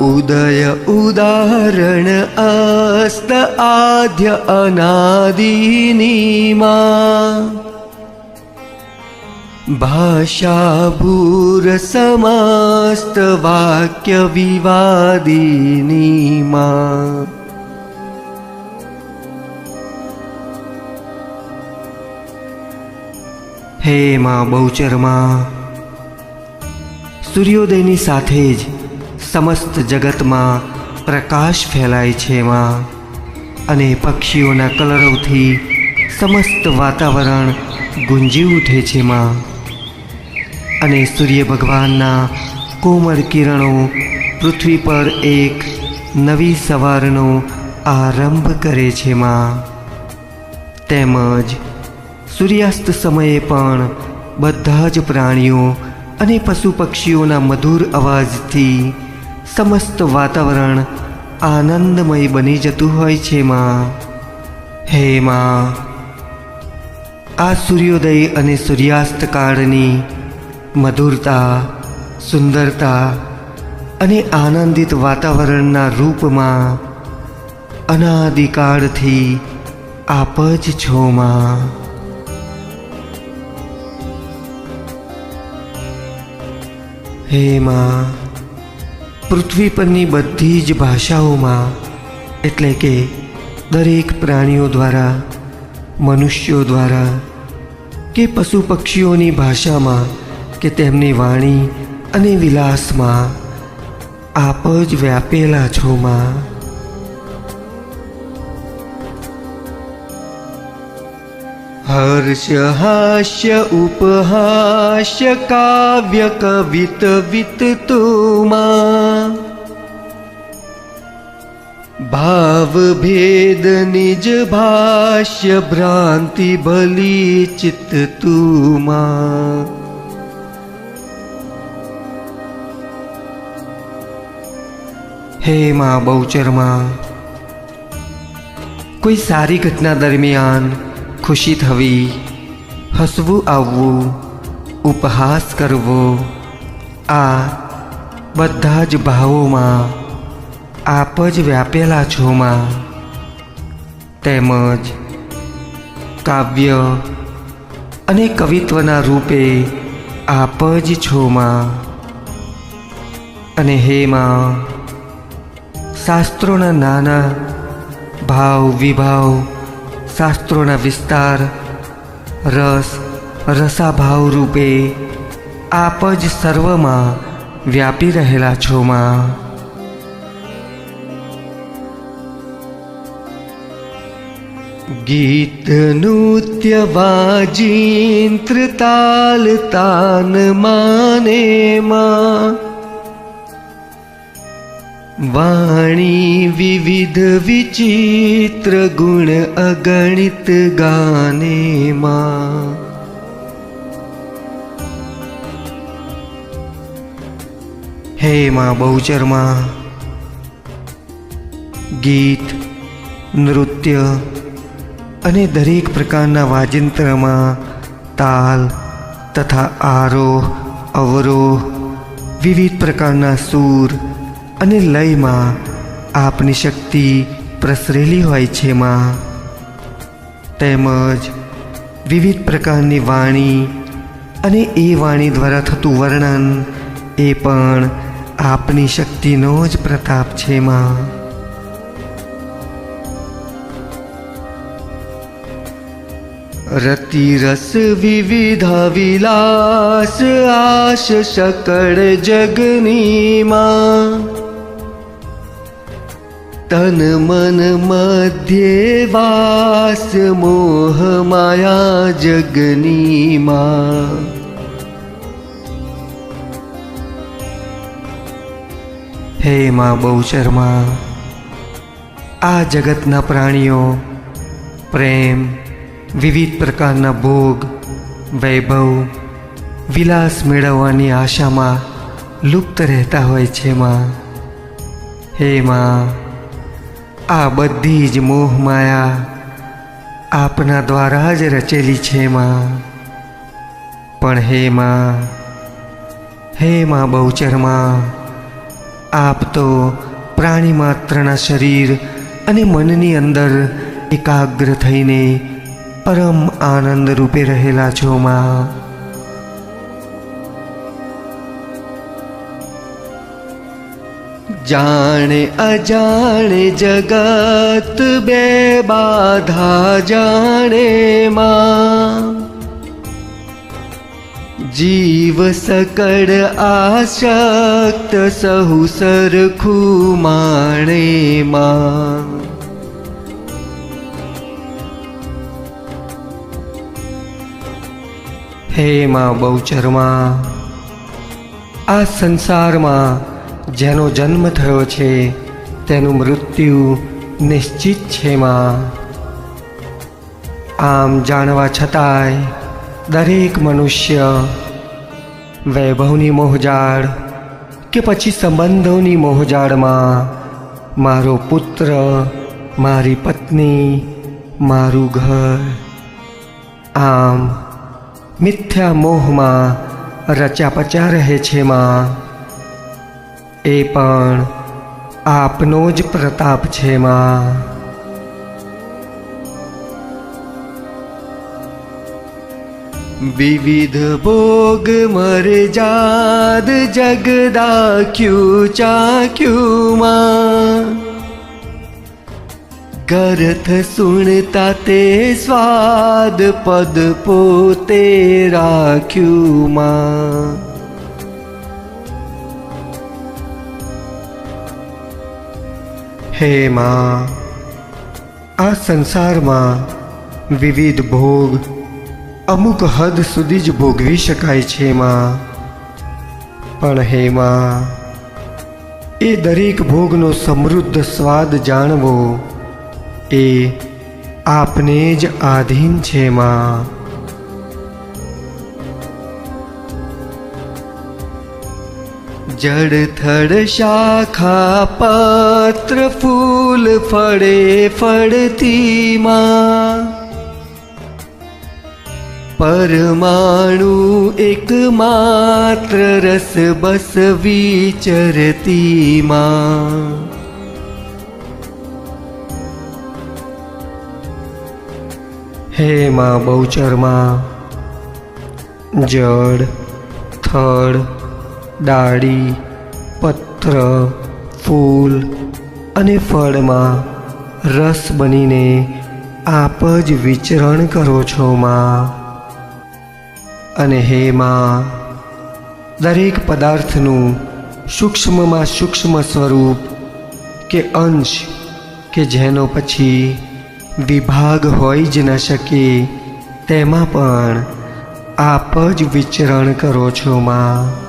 ઉદય ઉદાહરણ અસ્ત આદ્ય અનાદિની માં ભાષા ભૂર સમસ્ત વાક્ય વિવાદિની માં હે માં બહુચર માં સૂર્યોદયની સાથે જ સમસ્ત જગતમાં પ્રકાશ ફેલાય છે માં અને પક્ષીઓના કલરવથી સમસ્ત વાતાવરણ ગુંજી ઉઠે છે માં અને સૂર્ય ભગવાનના કોમળ કિરણો પૃથ્વી પર એક નવી સવારનો આરંભ કરે છે માં તેમજ સૂર્યાસ્ત સમયે પણ બધા જ પ્રાણીઓ અને પશુ પક્ષીઓના મધુર અવાજથી સમસ્ત વાતાવરણ આનંદમય બની જતું હોય છે માં હે માં આ સૂર્યોદય અને સૂર્યાસ્ત કાળની મધુરતા સુંદરતા અને આનંદિત વાતાવરણના રૂપમાં અનાદિકાળથી આપ જ છો માં હે માં પૃથ્વી પરની બધી જ ભાષાઓમાં એટલે કે દરેક પ્રાણીઓ દ્વારા મનુષ્યો દ્વારા કે પશુ પક્ષીઓની ભાષામાં કે તેમની વાણી અને વિલાસમાં આપ જ વ્યાપેલા છો માં હર્ષ હાસ્ય ઉપહાસ્ય કાવ્ય કવિત વિત તુમાં ભાવ ભેદ નિજ ભાષ્ય ભ્રાંતિ ભલી ચિત્ત તુમાં હે માં બહુચર માં કોઈ સારી ઘટના દરમિયાન ખુશી થવી હસવું આવવું ઉપહાસ કરવો આ બધા જ ભાવોમાં આપ જ વ્યાપેલા છો માં તેમજ કાવ્ય અને કવિત્વના રૂપે આપ જ છો માં અને હે માં શાસ્ત્રોના નાના ભાવ વિભાવ શાસ્ત્રોના વિસ્તાર રસ રસાભાવ રૂપે આપ જ સર્વમાં વ્યાપી રહેલા છો માં ગીત નૃત્ય વાજિંત્ર તાલ તાન માને માં વાણી વિવિધ વિચિત્ર ગુણ અગણિત ગાને માં હે માં બહુચર માં ગીત નૃત્ય અને દરેક પ્રકારના વાજિંત્રમાં તાલ તથા આરોહ અવરોહ વિવિધ પ્રકારના સૂર અને લયમાં આપની શક્તિ પ્રસરેલી હોય છે માં તેમજ વિવિધ પ્રકારની વાણી અને એ વાણી દ્વારા થતું વર્ણન એ પણ આપની શક્તિનો જ પ્રતાપ છે માં રતિ રસ વિવિધા વિલાસ આશ શકળ જગની માં તન મન મધ્યે વાસ મોહ માયા જગની માં હે માં બહુચર માં આ જગતના પ્રાણીઓ પ્રેમ વિવિધ પ્રકારના ભોગ વૈભવ વિલાસ મેળવવાની આશામાં લુપ્ત રહેતા હોય છે માં હે માં આ બધી જ મોહ માયા આપના દ્વારા જ રચેલી છે માં પણ હે માં બહુચર માં આપ તો પ્રાણી માત્રના શરીર અને મનની અંદર એકાગ્ર થઈને પરમ આનંદ રૂપે રહેલા છો માં. જાણે અજાણે જગત બે બાધા જાણે માં, જીવ સકળ આશક્ત સહુ સરખું માણે માં. હે માં બહુચરમાં, આ સંસારમાં જેનો જન્મ થયો છે તેનું મૃત્યુ નિશ્ચિત છે માં. આમ જાણવા છતાંય દરેક મનુષ્ય વૈભવની મોહજાળ કે પછી સંબંધોની મોહજાળમાં મારો પુત્ર, મારી પત્ની, મારું ઘર, આમ મિથ્યા મોહમાં રચ્યા પચ્યા રહે છે માં. એ પણ આપનો જ પ્રતાપ છે માં. વિવિધ ભોગ મરજાદ જગદાખ્યું ચાખ્યું માં, ગરથ સુણતા તે સ્વાદ પદ પોતે રાખ્યું માં. હે માં, આ સંસારમાં વિવિધ ભોગ અમુક હદ સુધી જ ભોગવી શકાય છે માં. પણ હે માં, એ દરેક ભોગનો સમૃદ્ધ સ્વાદ જાણવો એ આપને જ આધીન છે માં. જડ થડ શાખા પત્ર ફૂલ ફળે ફળતી માં, પરમાણુ એક માત્ર રસ બસ વિચરતી માં. હે માં બહુચરમાં, જડ થડ ડાળી પત્ર ફૂલ અને ફળમાં રસ બનીને આપ જ વિચરણ કરો છો માં. અને હે માં, દરેક પદાર્થનું સૂક્ષ્મમાં સૂક્ષ્મ સ્વરૂપ કે અંશ કે જેનો પછી વિભાગ હોઈ જ ન શકે તેમાં પણ આપ જ વિચરણ કરો છો માં.